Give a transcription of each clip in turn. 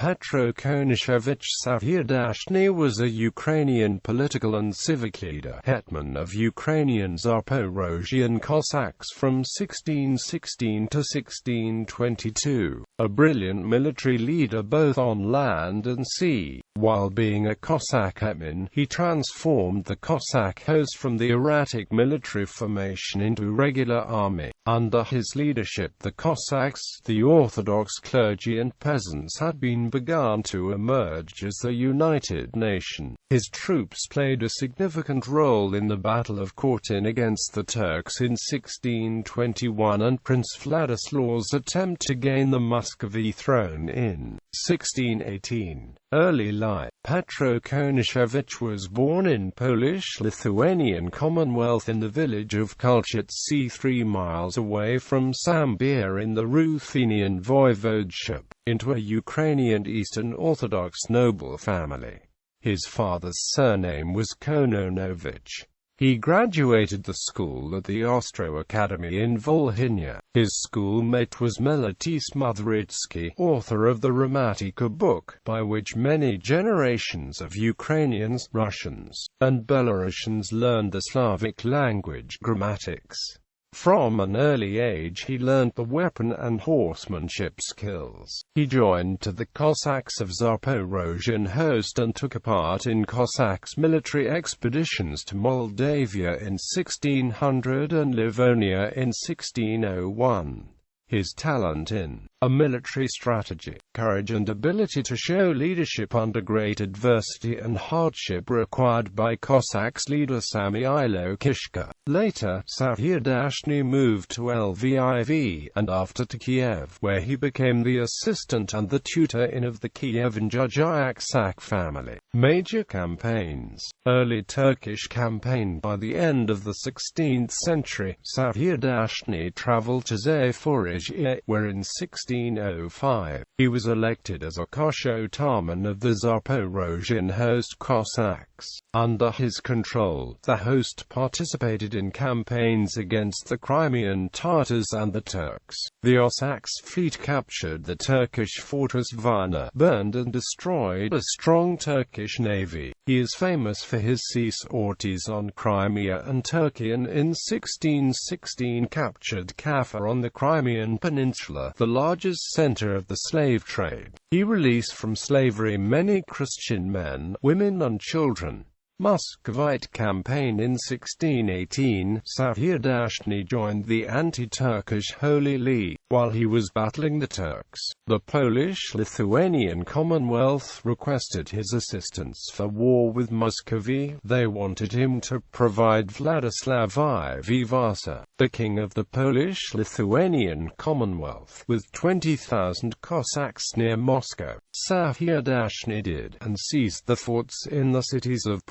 Petro Konashevych-Sahaidachny was a Ukrainian political and civic leader, hetman of Ukrainian Zaporozhian Cossacks from 1616 to 1622, a brilliant military leader both on land and sea. While being a Cossack Hetman, he transformed the Cossack Host from the erratic military formation into regular army. Under his leadership, the Cossacks, the Orthodox clergy and peasants had been begun to emerge as a united nation. His troops played a significant role in the Battle of Khotyn against the Turks in 1621 and Prince Władysław's attempt to gain the Muscovy throne in 1618. Early life. Petro Konashevych was born in Polish-Lithuanian Commonwealth in the village of Khotyn, sea 3 miles away from Sambir in the Ruthenian voivodeship, into a Ukrainian Eastern Orthodox noble family. His father's surname was Kononowicz. He graduated the school at the Ostro Academy in Volhynia. His schoolmate was Meletiy Smothrytsky, author of the Ramatika book, by which many generations of Ukrainians, Russians, and Belarusians learned the Slavic language grammatics. From an early age he learned the weapon and horsemanship skills. He joined the Cossacks of Zaporozhian Host and took part in Cossacks' military expeditions to Moldavia in 1600 and Livonia in 1601. His talent in military strategy, courage and ability to show leadership under great adversity and hardship required by Cossacks leader Samylo Kishka. Later, Sahaidachny moved to Lviv, and after to Kiev, where he became the assistant and the tutor of the Kievan Cossack family. Major campaigns. Early Turkish campaign. By the end of the 16th century, Sahaidachny traveled to Zaporozhian, where in 1605 he was elected as a Hetman of the Zaporozhian Host Cossacks. Under his control, the host participated in campaigns against the Crimean Tatars and the Turks. The Cossacks' fleet captured the Turkish fortress Varna, burned and destroyed a strong Turkish navy. He is famous for his sea sorties on Crimea and Turkey, and in 1616 captured Kaffa on the Crimean Peninsula, the largest center of the slave trade. He released from slavery many Christian men, women and children. Muscovite campaign. In 1618, Sahaidachny joined the anti-Turkish Holy League. While he was battling the Turks, the Polish-Lithuanian Commonwealth requested his assistance for war with Muscovy. They wanted him to provide Władysław I Vasa, the king of the Polish-Lithuanian Commonwealth, with 20,000 Cossacks near Moscow. Sahaidachny did, and seized the forts in the cities of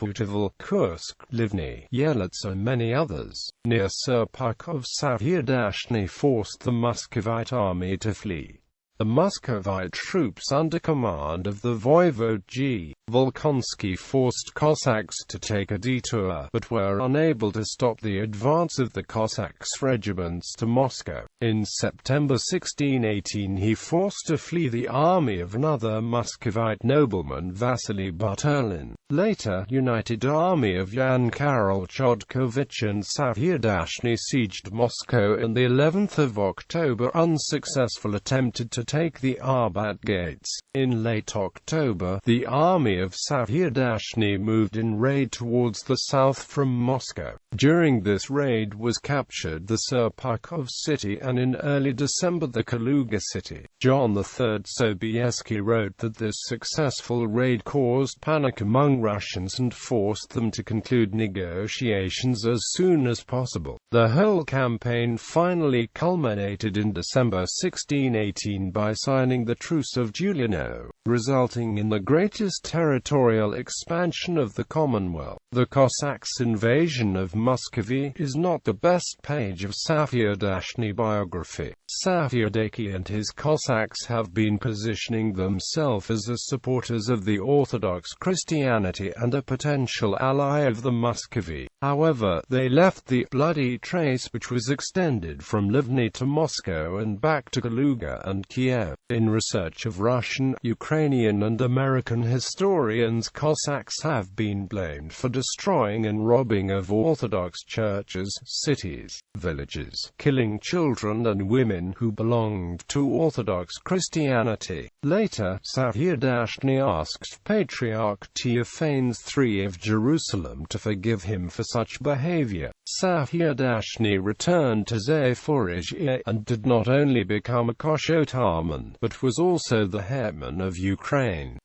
Kursk, Livny, Yelets and many others. Near Serpukhov, Sahaidachny forced the Muscovite army to flee. The Muscovite troops under command of the voivode G. Volkonsky forced Cossacks to take a detour, but were unable to stop the advance of the Cossacks' regiments to Moscow. In September 1618 he forced to flee the army of another Muscovite nobleman, Vasily Buturlin. Later, united army of Yan Karol Chodkovich and Sahaidachny sieged Moscow, and the 11th of October unsuccessful attempted to take the Arbat gates. In late October, the army of Sahaidachny moved in raid towards the south from Moscow. During this raid was captured the Serpukhov city, and in early December the Kaluga city. John III Sobieski wrote that this successful raid caused panic among Russians and forced them to conclude negotiations as soon as possible. The whole campaign finally culminated in December 1618 by signing the Truce of Juliano, resulting in the greatest territorial expansion of the Commonwealth. The Cossacks' invasion of Muscovy is not the best page of Sahaidachny biography. Sahaidachny and his Cossacks have been positioning themselves as supporters of the Orthodox Christianity and a potential ally of the Muscovy. However, they left the bloody trace which was extended from Livny to Moscow and back to Kaluga and Kiev. In research of Russian, Ukrainian and American historians, Cossacks have been blamed for destroying and robbing of Orthodox churches, cities, villages, killing children and women who belonged to Orthodox Christianity. Later, Sahaidachny asked Patriarch Theophanes III of Jerusalem to forgive him for such behavior. Sahaidachny returned to Zaporozhian and did not only become a Khotyn, but was also the hetman of Ukraine.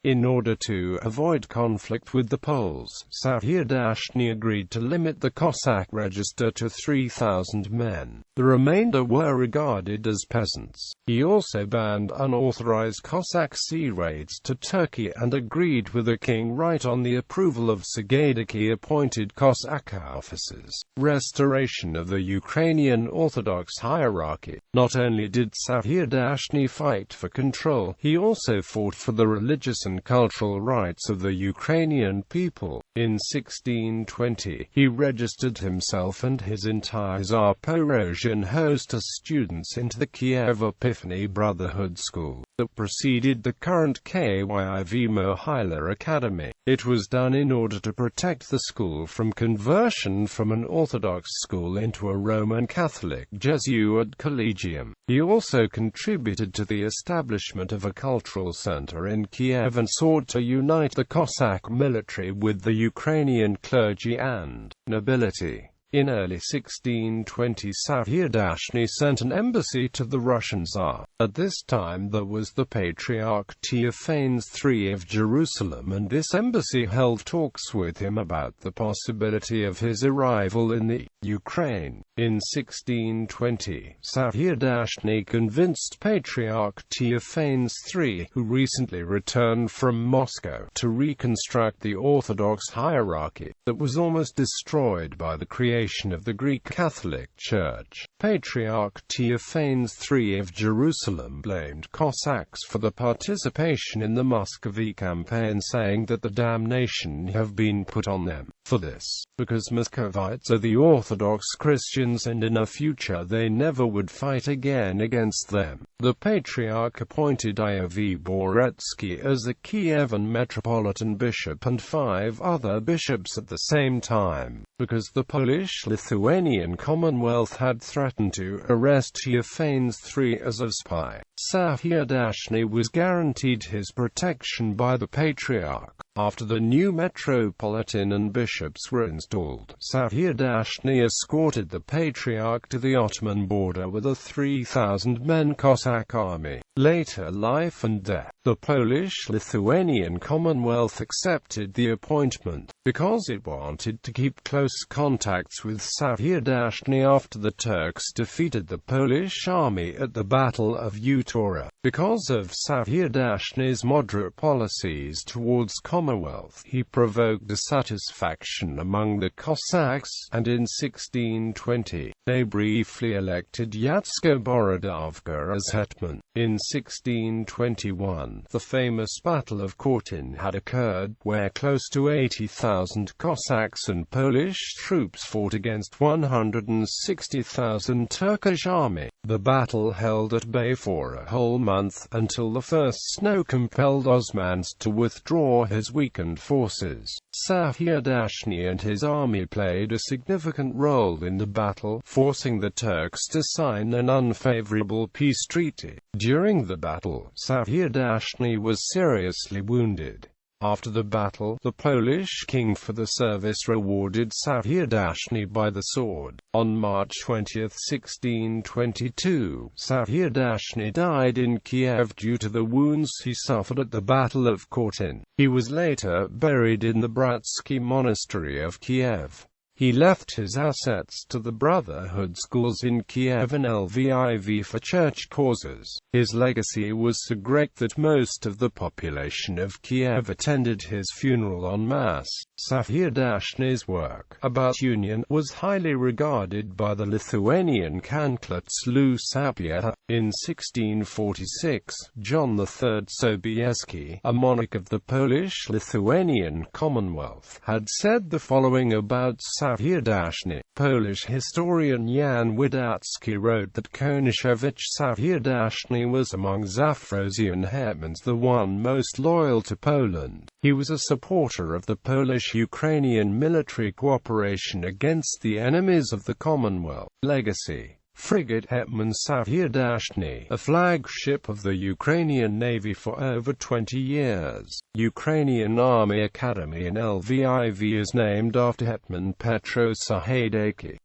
In order to avoid conflict with the Poles, Sahaidachny agreed to limit the Cossack register to 3,000 men. The remainder were regarded as peasants. He also banned unauthorized Cossack sea raids to Turkey and agreed with the king right on the approval of Sahaidachny-appointed Cossack officers. Restoration of the Ukrainian Orthodox hierarchy. Not only did Sahaidachny fight for control, he also fought for the religious and cultural rights of the Ukrainian people. In 1620, he registered himself and his entire Zaporozhian host as students into the Kiev Epiphany Brotherhood School that preceded the current Kyivmo Academy. It was done in order to protect the school from conversion from an Orthodox school into a Roman Catholic Jesuit collegium. He also contributed to the establishment of a cultural center in Kiev and sought to unite the Cossack military with the Ukrainian clergy and nobility. In early 1620, Sahaidachny sent an embassy to the Russian Tsar. At this time there was the Patriarch Theophanes III of Jerusalem, and this embassy held talks with him about the possibility of his arrival in the Ukraine. In 1620, Sahaidachny convinced Patriarch Theophanes III, who recently returned from Moscow, to reconstruct the Orthodox hierarchy that was almost destroyed by the creation of the Greek Catholic Church. Patriarch Theophanes III of Jerusalem blamed Cossacks for the participation in the Muscovy campaign, saying that the damnation have been put on them for this, because Muscovites are the Orthodox Christians and in a future they never would fight again against them. The Patriarch appointed Iov Boretsky as the Kievan Metropolitan Bishop and 5 other bishops at the same time, because the Polish-Lithuanian Commonwealth had threatened to arrest Theophanes III as a spy. Sahaidachny was guaranteed his protection by the Patriarch. After the new metropolitan and bishops were installed, Sahaidachny escorted the Patriarch to the Ottoman border with a 3,000-men Cossack army. Later, life and death. The Polish-Lithuanian Commonwealth accepted the appointment, because it wanted to keep close contacts with Sahaidachny after the Turks defeated the Polish army at the Battle of Tora. Because of Sahaidachny's moderate policies towards Commonwealth, he provoked dissatisfaction among the Cossacks, and in 1620, they briefly elected Yatsko Borodovka as hetman. In 1621, the famous Battle of Khotyn had occurred, where close to 80,000 Cossacks and Polish troops fought against 160,000 Turkish army. The battle held at bay for a whole month, until the first snow compelled Osmans to withdraw his weakened forces. Sahaidachny and his army played a significant role in the battle, forcing the Turks to sign an unfavorable peace treaty. During the battle, Sahaidachny was seriously wounded. After the battle, the Polish king for the service rewarded Sahaidachny by the sword. On March 20, 1622, Sahaidachny died in Kiev due to the wounds he suffered at the Battle of Khotyn. He was later buried in the Bratsky Monastery of Kiev. He left his assets to the Brotherhood schools in Kiev and Lviv for church causes. His legacy was so great that most of the population of Kiev attended his funeral en masse. Sahaidachny's work about union was highly regarded by the Lithuanian Kancler Sapieha. In 1646, John III Sobieski, a monarch of the Polish-Lithuanian Commonwealth, had said the following about Sahaidachny. Polish historian Jan Wydacki wrote that Konashevych-Sahaidachny was among Zaporozhian hetmans the one most loyal to Poland. He was a supporter of the Polish-Ukrainian military cooperation against the enemies of the Commonwealth. Legacy: Frigate Hetman Sahaidachny, a flagship of the Ukrainian Navy for over 20 years. Ukrainian Army Academy in Lviv is named after Hetman Petro Sahaidachny.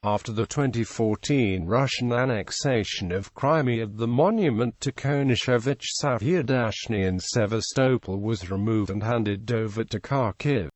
After the 2014 Russian annexation of Crimea, the monument to Konashevych-Sahaidachny in Sevastopol was removed and handed over to Kharkiv.